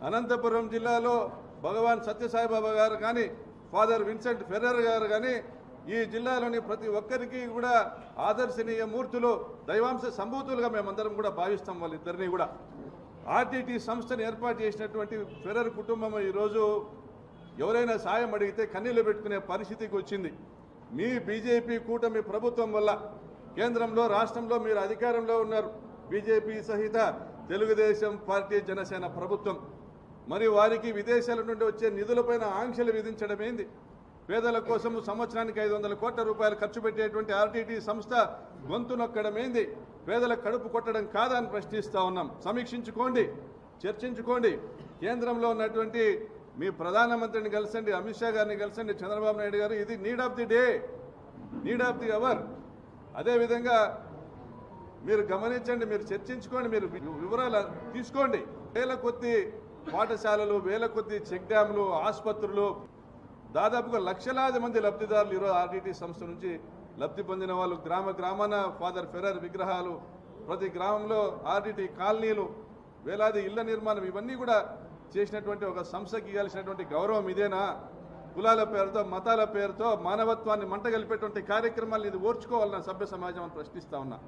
అనంతపురం జిల్లాలో భగవాన్ సత్యసాయిబాబా గారు కానీ ఫాదర్ విన్సెంట్ ఫెర్రర్ గారు కానీ ఈ జిల్లాలోని ప్రతి ఒక్కరికి కూడా ఆదర్శనీయ మూర్తులు దైవాంశ సంభూతులుగా మేమందరం కూడా భావిస్తాం. వాళ్ళిద్దరినీ కూడా ఆర్టీటీ సంస్థను ఏర్పాటు చేసినటువంటి ఫెర్రర్ కుటుంబం ఈరోజు ఎవరైనా సాయం అడిగితే కన్నీళ్లు పెట్టుకునే పరిస్థితికి వచ్చింది. మీ బీజేపీ కూటమి ప్రభుత్వం వల్ల కేంద్రంలో రాష్ట్రంలో మీరు అధికారంలో ఉన్నారు. బీజేపీ సహిత తెలుగుదేశం పార్టీ జనసేన ప్రభుత్వం మరి వారికి విదేశాల నుండి వచ్చే నిధులపైన ఆంక్షలు విధించడం ఏంది? పేదల కోసం సంవత్సరానికి 500 కోట్ల రూపాయలు ఖర్చు పెట్టేటువంటి ఆర్టీటీ సంస్థ గొంతు నొక్కడం ఏంది? పేదల కడుపు కొట్టడం కాదా అని ప్రశ్నిస్తూ ఉన్నాం. సమీక్షించుకోండి, చర్చించుకోండి. కేంద్రంలో ఉన్నటువంటి మీ ప్రధానమంత్రిని కలిసండి, అమిత్ షా గారిని కలిసండి, చంద్రబాబు నాయుడు గారు. ఇది need of the day, need of the hour. అదేవిధంగా మీరు గమనించండి, మీరు చర్చించుకోండి, మీరు వివరాలు తీసుకోండి. వేల కొద్ది పాఠశాలలు, వేల కొద్ది చెక్ డ్యాములు, ఆసుపత్రులు, దాదాపుగా లక్షలాది మంది లబ్ధిదారులు ఈరోజు ఆర్టీటీ సంస్థ నుంచి లబ్ధి పొందిన వాళ్ళు. గ్రామ గ్రామాన ఫాదర్ ఫెర్రర్ విగ్రహాలు, ప్రతి గ్రామంలో ఆర్టీటీ కాలనీలు, వేలాది ఇళ్ల నిర్మాణం, ఇవన్నీ కూడా చేసినటువంటి ఒక సంస్థకి ఇవ్వాల్సినటువంటి గౌరవం ఇదేనా? కులాల పేరుతో, మతాల పేరుతో మానవత్వాన్ని మంటగలిపేటువంటి కార్యక్రమాలు ఇది ఓర్చుకోవాలన్న సభ్య సమాజం అని ప్రశ్నిస్తా ఉన్నా.